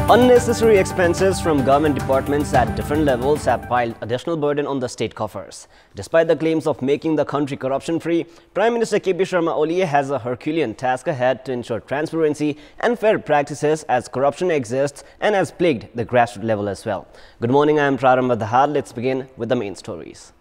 Unnecessary expenses from government departments at different levels have piled additional burden on the state coffers. Despite the claims of making the country corruption-free, Prime Minister KP Sharma Oli has a Herculean task ahead to ensure transparency and fair practices as corruption exists and has plagued the grassroots level as well. Good morning, I am Prarambha Dahad. Let's begin with the main stories.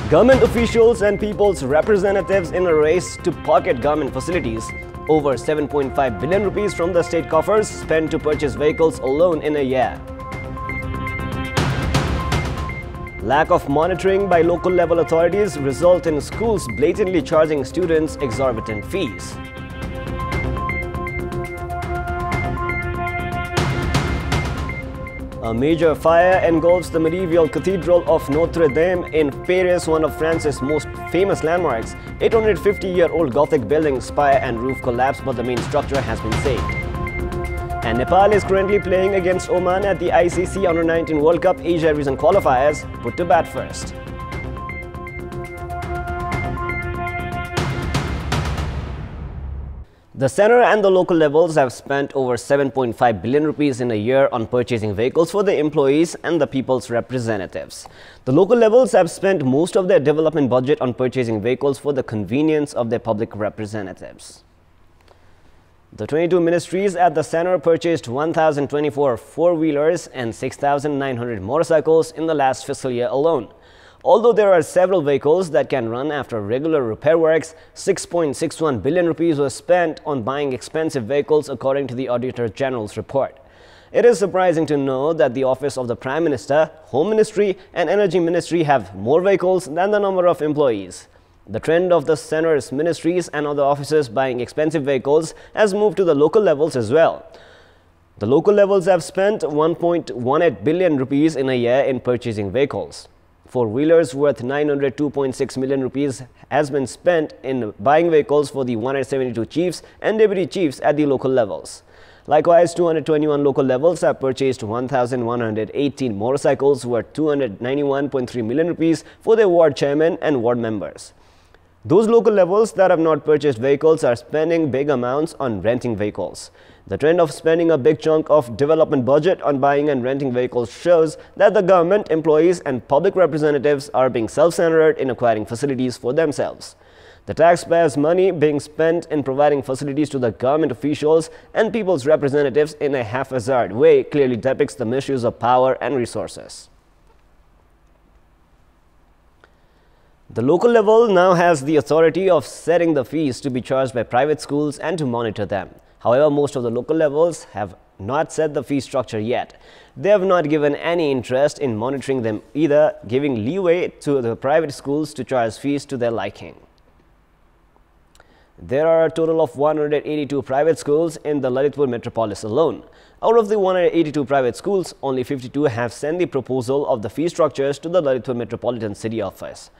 Government officials and people's representatives in a race to pocket government facilities. Over 7.5 billion rupees from the state coffers spent to purchase vehicles alone in a year. Lack of monitoring by local level authorities result in schools blatantly charging students exorbitant fees. A major fire engulfs the medieval Cathedral of Notre Dame in Paris, one of France's most famous landmarks. 850-year-old Gothic building, spire and roof collapsed, but the main structure has been saved. And Nepal is currently playing against Oman at the ICC Under-19 World Cup Asia Region qualifiers, put to bat first. The centre and the local levels have spent over 7.5 billion rupees in a year on purchasing vehicles for the employees and the people's representatives. The local levels have spent most of their development budget on purchasing vehicles for the convenience of their public representatives. The 22 ministries at the centre purchased 1,024 four-wheelers and 6,900 motorcycles in the last fiscal year alone. Although there are several vehicles that can run after regular repair works, 6.61 billion rupees was spent on buying expensive vehicles according to the Auditor General's report. It is surprising to know that the Office of the Prime Minister, Home Ministry and Energy Ministry have more vehicles than the number of employees. The trend of the centre's ministries and other offices buying expensive vehicles has moved to the local levels as well. The local levels have spent 1.18 billion rupees in a year in purchasing vehicles. Four-wheelers worth 902.6 million rupees has been spent in buying vehicles for the 172 chiefs and deputy chiefs at the local levels. Likewise, 221 local levels have purchased 1,118 motorcycles worth 291.3 million rupees for their ward chairman and ward members. Those local levels that have not purchased vehicles are spending big amounts on renting vehicles. The trend of spending a big chunk of development budget on buying and renting vehicles shows that the government, employees and public representatives are being self-centered in acquiring facilities for themselves. The taxpayers' money being spent in providing facilities to the government officials and people's representatives in a haphazard way clearly depicts the misuse of power and resources. The local level now has the authority of setting the fees to be charged by private schools and to monitor them. However, most of the local levels have not set the fee structure yet. They have not given any interest in monitoring them either, giving leeway to the private schools to charge fees to their liking. There are a total of 182 private schools in the Lalitpur metropolis alone. Out of the 182 private schools, only 52 have sent the proposal of the fee structures to the Lalitpur Metropolitan City Office.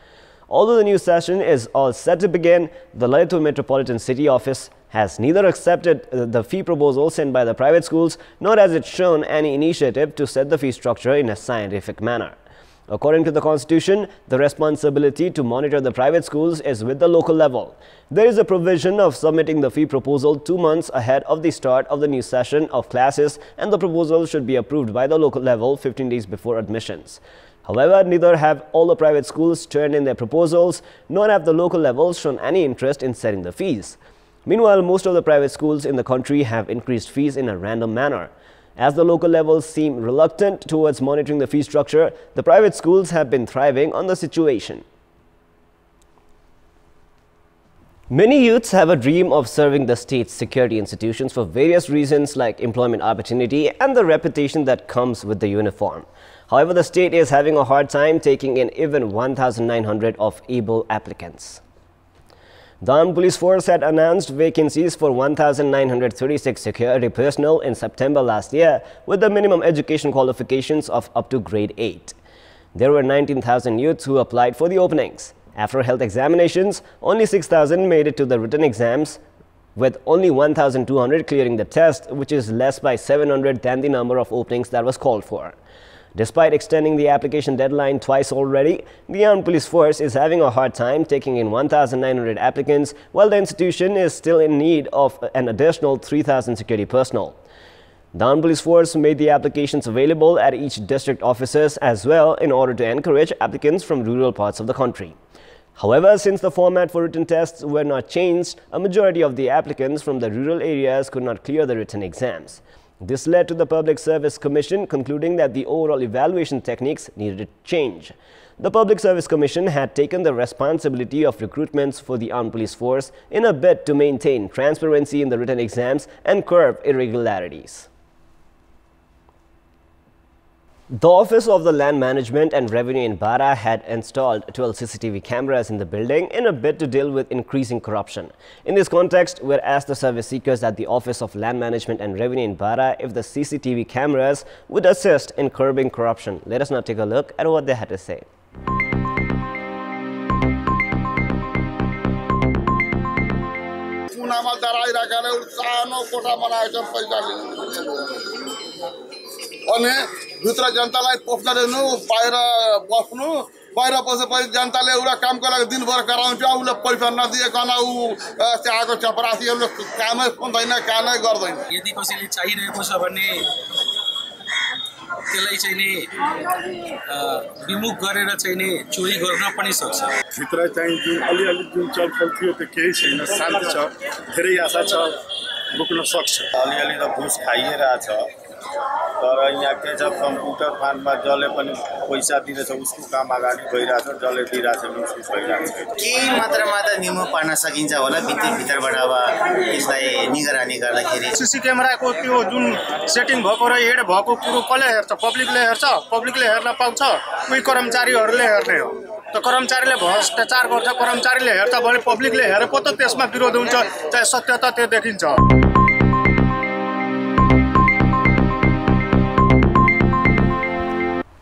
Although the new session is all set to begin, the Lalitpur Metropolitan City Office has neither accepted the fee proposal sent by the private schools nor has it shown any initiative to set the fee structure in a scientific manner. According to the Constitution, the responsibility to monitor the private schools is with the local level. There is a provision of submitting the fee proposal 2 months ahead of the start of the new session of classes, and the proposal should be approved by the local level 15 days before admissions. However, neither have all the private schools turned in their proposals, nor have the local levels shown any interest in setting the fees. Meanwhile, most of the private schools in the country have increased fees in a random manner. As the local levels seem reluctant towards monitoring the fee structure, the private schools have been thriving on the situation. Many youths have a dream of serving the state's security institutions for various reasons like employment opportunity and the reputation that comes with the uniform. However, the state is having a hard time taking in even 1,900 of able applicants. The Armed Police Force had announced vacancies for 1,936 security personnel in September last year with the minimum education qualifications of up to grade 8. There were 19,000 youths who applied for the openings. After health examinations, only 6,000 made it to the written exams, with only 1,200 clearing the test, which is less by 700 than the number of openings that was called for. Despite extending the application deadline twice already, the Armed Police Force is having a hard time taking in 1,900 applicants, while the institution is still in need of an additional 3,000 security personnel. The armed police force made the applications available at each district offices as well in order to encourage applicants from rural parts of the country. However, since the format for written tests were not changed, a majority of the applicants from the rural areas could not clear the written exams. This led to the Public Service Commission concluding that the overall evaluation techniques needed to change. The Public Service Commission had taken the responsibility of recruitments for the armed police force in a bid to maintain transparency in the written exams and curb irregularities. The Office of the Land Management and Revenue in Bara had installed 12 CCTV cameras in the building in a bid to deal with increasing corruption. In this context, we asked the service seekers at the Office of Land Management and Revenue in Bara if the CCTV cameras would assist in curbing corruption. Let us now take a look at what they had to say. अनि भित्र जनतालाई पोख्न दिनु बाहिर बस्नु बाहिर बसेपछि जनताले एउटा कामको लागि दिनभर गराउँछ उले पैसा नदिएकन उ त्यहाँको चपरासीहरुले कामै पाउँदैन कामै गर्दैन यदि कसैले चाहिरहेको छ भने त्यसलाई चाहिँ नि विमुख गरेर चाहिँ नि चोरी गर्न पनि सक्छ भित्र चाहिँ जुन अलिअलि जुन चलफल थियो त्यो केही छैन शान्त छ धेरै आशा छ रोक्न सक्छ अलिअलि त घुस खाइरहेछ तर यहाँ के छ कम्प्युटर फार्ममा जसले पनि पैसा दिरहेछ उसको काम अगाडि भइरहेछ जसले दिइरहेछ उसको भइरहेछ केही मात्रामा त निमो पार्न सकिन्छ होला भित्रबाट अब यसलाई निगरानी गर्दाखेरि सीसी क्यामेराको त्यो जुन सेटिङ भएको र एड भएको कुरो कसले हेर्छ पब्लिकले हेर्छ पब्लिकले हेर्न पाउँछ कुनै कर्मचारीहरूले हेर्ने हो त कर्मचारीले भ्रष्टाचार गर्छ कर्मचारीले हेर्छ भने पब्लिकले हेरे पो त त्यसमा विरोध हुन्छ चाहे सत्यता त्यो देखिन्छ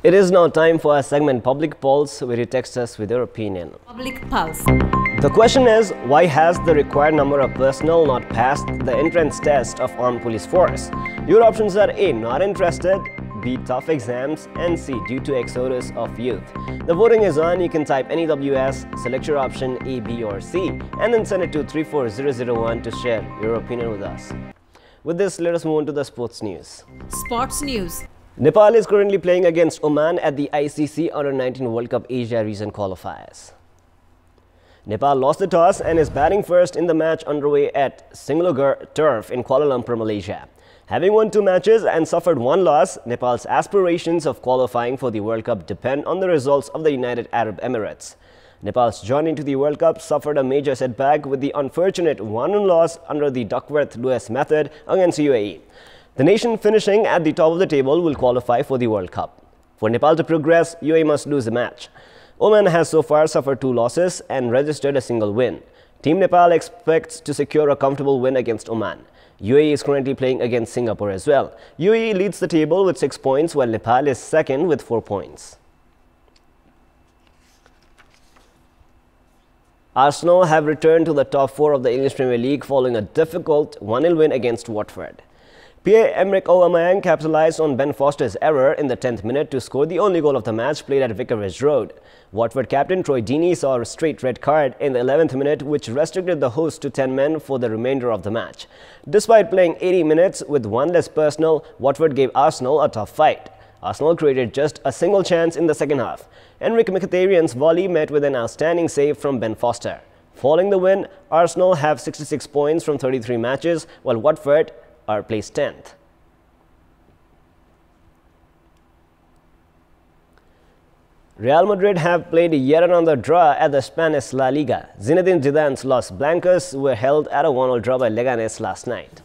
It is now time for our segment Public Pulse, where you text us with your opinion. Public Pulse. The question is, why has the required number of personnel not passed the entrance test of armed police force? Your options are A, not interested, B, tough exams, and C, due to exodus of youth. The voting is on. You can type any WS, select your option A, B, or C, and then send it to 34001 to share your opinion with us. With this, let us move on to the sports news. Sports news. Nepal is currently playing against Oman at the ICC Under-19 World Cup Asia region qualifiers. Nepal lost the toss and is batting first in the match underway at Singlagar turf in Kuala Lumpur, Malaysia. Having won 2 matches and suffered 1 loss, Nepal's aspirations of qualifying for the World Cup depend on the results of the United Arab Emirates. Nepal's journey to the World Cup suffered a major setback with the unfortunate 1-1 loss under the Duckworth-Lewis method against UAE. The nation finishing at the top of the table will qualify for the World Cup. For Nepal to progress, UAE must lose a match. Oman has so far suffered 2 losses and registered a single win. Team Nepal expects to secure a comfortable win against Oman. UAE is currently playing against Singapore as well. UAE leads the table with 6 points while Nepal is second with 4 points. Arsenal have returned to the top 4 of the English Premier League following a difficult 1-0 win against Watford. Pierre-Emerick Aubameyang capitalized on Ben Foster's error in the 10th minute to score the only goal of the match played at Vicarage Road. Watford captain Troy Deeney saw a straight red card in the 11th minute, which restricted the host to 10 men for the remainder of the match. Despite playing 80 minutes with 1 less personnel, Watford gave Arsenal a tough fight. Arsenal created just a single chance in the second half. Enric Mkhitaryan's volley met with an outstanding save from Ben Foster. Following the win, Arsenal have 66 points from 33 matches, while Watford are placed 10th. Real Madrid have played yet another draw at the Spanish La Liga. Zinedine Zidane's Los Blancos were held at a 1-1 draw by Leganes last night.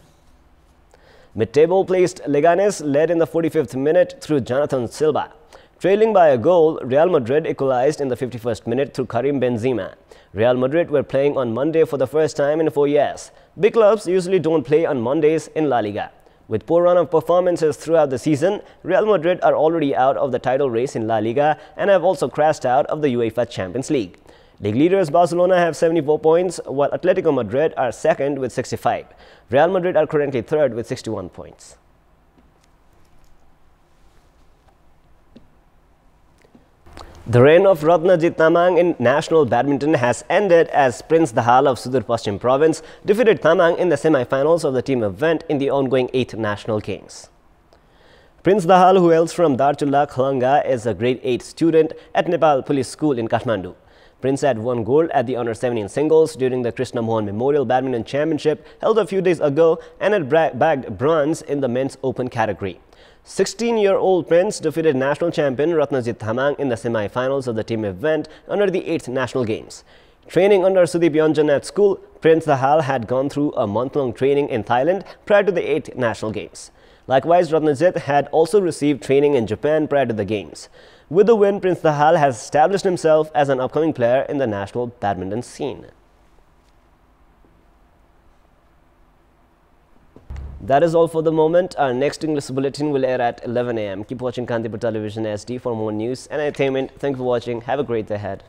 Mid-table placed Leganes led in the 45th minute through Jonathan Silva. Trailing by a goal, Real Madrid equalized in the 51st minute through Karim Benzema. Real Madrid were playing on Monday for the first time in 4 years. Big clubs usually don't play on Mondays in La Liga. With poor run of performances throughout the season, Real Madrid are already out of the title race in La Liga and have also crashed out of the UEFA Champions League. League leaders Barcelona have 74 points, while Atletico Madrid are second with 65. Real Madrid are currently third with 61 points. The reign of Ratnajit Tamang in national badminton has ended as Prince Dahal of Sudur Paschim province defeated Tamang in the semi-finals of the team event in the ongoing 8th National Games. Prince Dahal, who hails from Darchulla, Khalanga, is a grade 8 student at Nepal Police School in Kathmandu. Prince had won gold at the under-17 singles during the Krishna Mohan Memorial Badminton Championship held a few days ago and had bagged bronze in the men's open category. 16-year-old Prince defeated national champion Ratnajit Thamang in the semi-finals of the team event under the 8th National Games. Training under Sudeep Yonjan at school, Prince Dahal had gone through a month-long training in Thailand prior to the 8th National Games. Likewise, Ratnajit had also received training in Japan prior to the Games. With the win, Prince Dahal has established himself as an upcoming player in the national badminton scene. That is all for the moment. Our next English bulletin will air at 11 a.m. Keep watching Kantipur Television SD for more news and entertainment. Thank you for watching. Have a great day ahead.